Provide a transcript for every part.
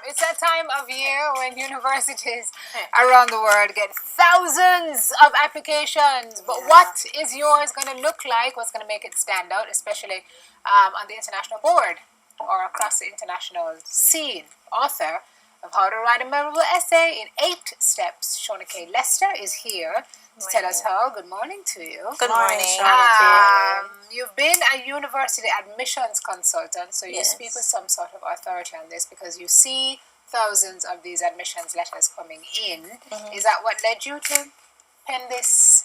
It's that time of year when universities around the world get thousands of applications. But what is yours going to look like? What's going to make it stand out, especially on the international board or across the international scene? Author of How to Write a Memorable Essay in 8 Steps, Shauna K. Lester is here to tell us how. Good morning to you. Good morning, Shauna. You've been a university admissions consultant, so you speak with some sort of authority on this because you see thousands of these admissions letters coming in. Is that what led you to pen this?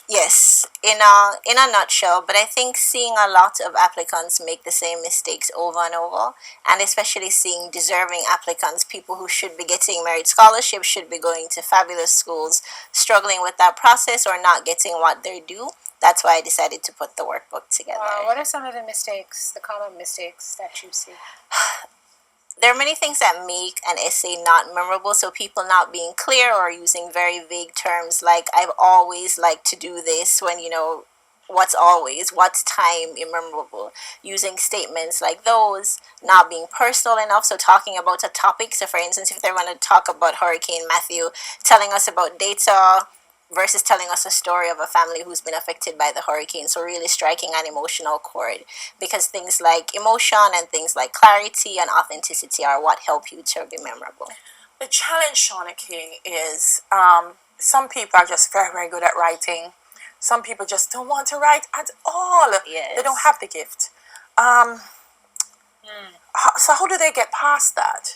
Yes, in a nutshell, but I think seeing a lot of applicants make the same mistakes over and over, and especially seeing deserving applicants, people who should be getting merit scholarships, should be going to fabulous schools, struggling with that process or not getting what they're due. That's why I decided to put the workbook together. What are some of the mistakes, the common mistakes that you see? There are many things that make an essay not memorable, so people not being clear or using very vague terms like I've always liked to do this, when what's always, what's time immemorable, using statements like those, not being personal enough, so talking about a topic. So for instance, if they want to talk about Hurricane Matthew, telling us about data versus telling us a story of a family who's been affected by the hurricane. So really striking an emotional chord, because things like emotion and things like clarity and authenticity are what help you to be memorable. The challenge, Shauna K, is some people are just very, very good at writing. Some people just don't want to write at all. Yes. They don't have the gift. So how do they get past that?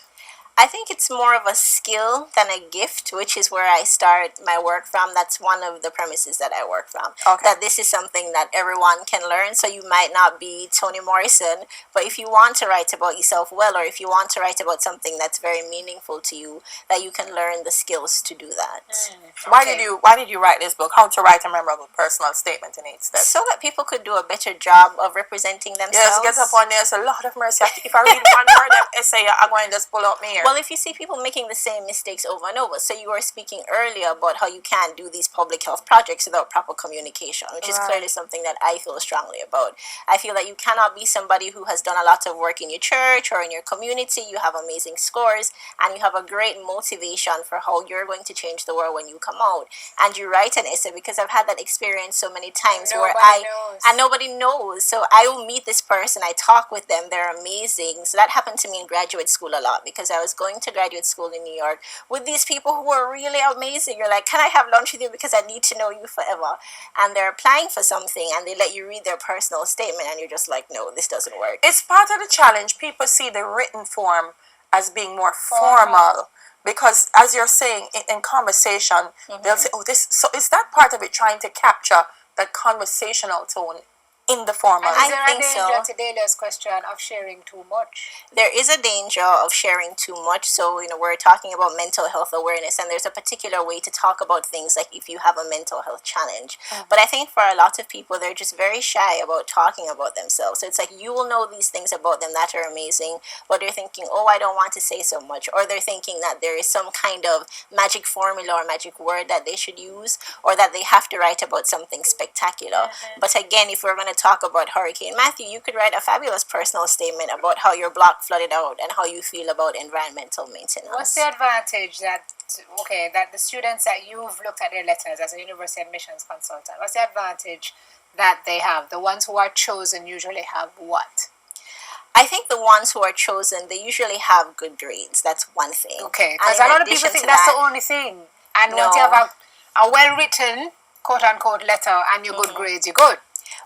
I think it's more of a skill than a gift, which is where I start my work from. That's one of the premises that I work from. Okay. That this is something that everyone can learn. So you might not be Toni Morrison, but if you want to write about yourself well, or if you want to write about something that's very meaningful to you, that you can learn the skills to do that. Why did you write this book? How to Write a Memorable Personal Statement in 8 Steps? So that people could do a better job of representing themselves. Yes, get up on this. A lot of mercy. If I read one word of essay, I'm going to just pull out me here. Well, if you see people making the same mistakes over and over, so you were speaking earlier about how you can't do these public health projects without proper communication, which is clearly something that I feel strongly about. I feel that you cannot be somebody who has done a lot of work in your church or in your community, you have amazing scores, and you have a great motivation for how you're going to change the world when you come out, and you write an essay, because I've had that experience so many times and nobody knows. So I will meet this person, I talk with them, they're amazing. So that happened to me in graduate school a lot, because I was going to graduate school in New York with these people who were really amazing. You're like, can I have lunch with you because I need to know you forever? And they're applying for something and they let you read their personal statement and you're just like, no, this doesn't work. It's part of the challenge. People see the written form as being more formal. Because as you're saying, in conversation, they'll say, oh, this. So is that part of it, trying to capture that conversational tone in the formal? And is there a danger to Delia's question of sharing too much? There is a danger of sharing too much. So, we're talking about mental health awareness, and there's a particular way to talk about things like if you have a mental health challenge. But I think for a lot of people, they're just very shy about talking about themselves. So it's like you will know these things about them that are amazing, but they're thinking, oh, I don't want to say so much. Or they're thinking that there is some kind of magic formula or magic word that they should use, or that they have to write about something spectacular. But again, if we're going to talk about Hurricane Matthew, you could write a fabulous personal statement about how your block flooded out and how you feel about environmental maintenance. What's the advantage that the students that you've looked at their letters as a university admissions consultant, what's the advantage that they have? The ones who are chosen usually have what? I think the ones who are chosen, they usually have good grades. That's one thing. Okay, because a lot of people think that's the only thing. And once you have a well-written, quote-unquote, letter and your good grades, you're good.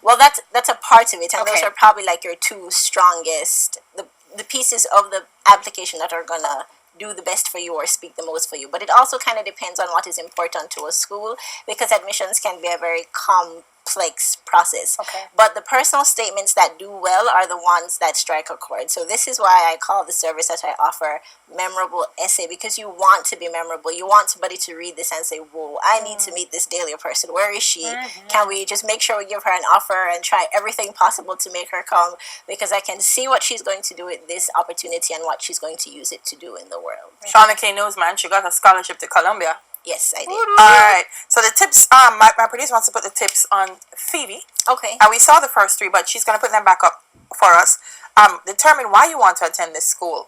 Well, that's a part of it, and those are probably like your two strongest, the pieces of the application that are gonna do the best for you or speak the most for you. But it also kind of depends on what is important to a school, because admissions can be a very complex process. But the personal statements that do well are the ones that strike a chord. So this is why I call the service that I offer Memorable Essay, because you want to be memorable. You want somebody to read this and say, whoa, I need to meet this Dahlia person. Where is she? Can we just make sure we give her an offer and try everything possible to make her come, because I can see what she's going to do with this opportunity and what she's going to use it to do in the world. Shauna K knows, man. She got a scholarship to Columbia. Yes, I did. All right. So the tips, my producer wants to put the tips on Phoebe. Okay. And we saw the first 3, but she's going to put them back up for us. Determine why you want to attend this school.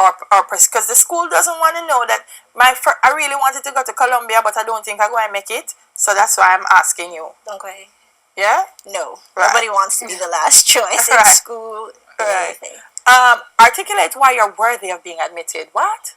or because the school doesn't want to know that I really wanted to go to Colombia, but I don't think I'm going to make it. So that's why I'm asking you. Okay. Yeah? No. Right. Nobody wants to be the last choice in Right. school or Right. anything. Articulate why you're worthy of being admitted. What?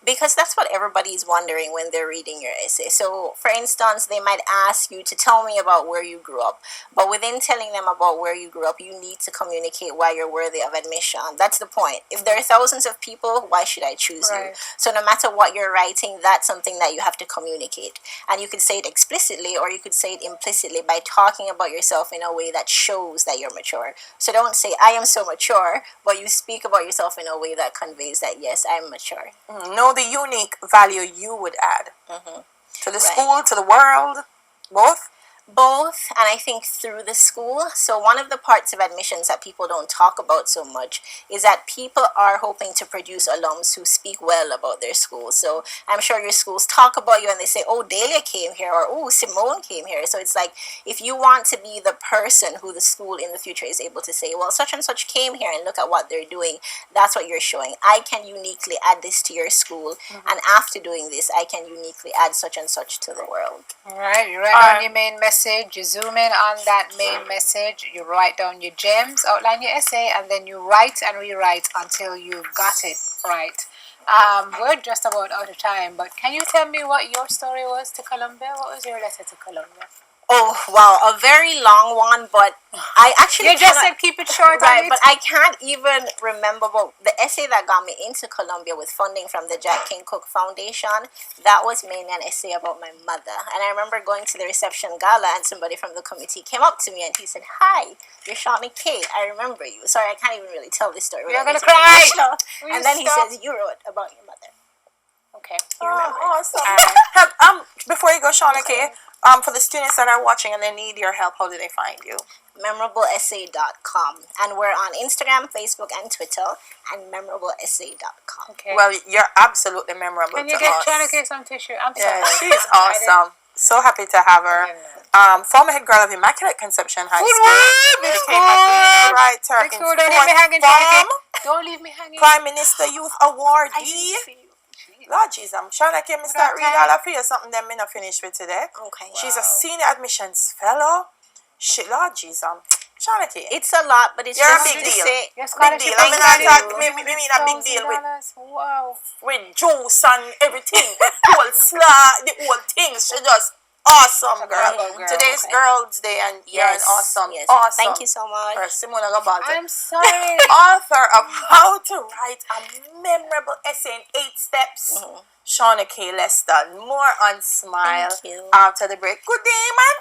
Because that's what everybody's wondering when they're reading your essay. So, for instance, they might ask you to tell me about where you grew up. But within telling them about where you grew up, you need to communicate why you're worthy of admission. That's the point. If there are thousands of people, why should I choose you? Right. So, no matter what you're writing, that's something that you have to communicate. And you could say it explicitly or you could say it implicitly by talking about yourself in a way that shows that you're mature. So, don't say, I am so mature, but you speak about yourself in a way that conveys that, yes, I'm mature. Know the unique value you would add to the Right. school, to the world, both. Both, and I think through the school. So one of the parts of admissions that people don't talk about so much is that people are hoping to produce alums who speak well about their schools. So I'm sure your schools talk about you and they say, oh, Delia came here, or oh, Simone came here. So it's like, if you want to be the person who the school in the future is able to say, well, such and such came here and look at what they're doing, that's what you're showing. I can uniquely add this to your school, and after doing this, I can uniquely add such and such to the world. All right, you write down your main message, you zoom in on that main message, you write down your gems, outline your essay, and then you write and rewrite until you've got it right. We're just about out of time, but can you tell me what your story was to Colombia? What was your letter to Colombia? Oh, wow, a very long one, but I actually You just cannot- said keep it short, right, on but it. I can't even remember. But the essay that got me into Colombia with funding from the Jack King Cook Foundation, that was mainly an essay about my mother. And I remember going to the reception gala, and somebody from the committee came up to me and he said, "Hi, you're Shawnee K. I remember you." Sorry, I can't even really tell this story. You're without gonna getting cry. emotional. Will you And then stop? he says, "You wrote about your mother." Okay. Awesome. Before you go, Shauna K, for the students that are watching and they need your help, how do they find you? memorableessay.com, and we're on Instagram, Facebook, and Twitter, and memorableessay.com. Okay. Well, you're absolutely memorable Can you to get us. Shauna some tissue? I'm Yeah, sorry. she's awesome. So happy to have her. Former head girl of Immaculate Conception High School. Became a writer in Don't leave me hanging, fourth Shauna. form. Don't leave me hanging. Prime Minister Youth Awardee. Lord Jesus, I'm trying to keep me start reading all of you something that me not finished with today. Okay. She's a senior admissions fellow. Lord Jesus, Shauna K. It's a lot, but it's You're a just big to deal. say. Your Big scholarship deal. I mean, is I value. talk, me mean a big deal Wow. with juice and everything. The whole slaw, the whole thing. She just awesome, girl. Bravo, girl. Today's Okay. Girls' Day, and you're an awesome, awesome. Thank you so much. Simona Gabata, I'm sorry. author of How to Write a Memorable Essay in 8 Steps. Shauna K. Lester. More on Smile Thank you. after the break. Good day, man.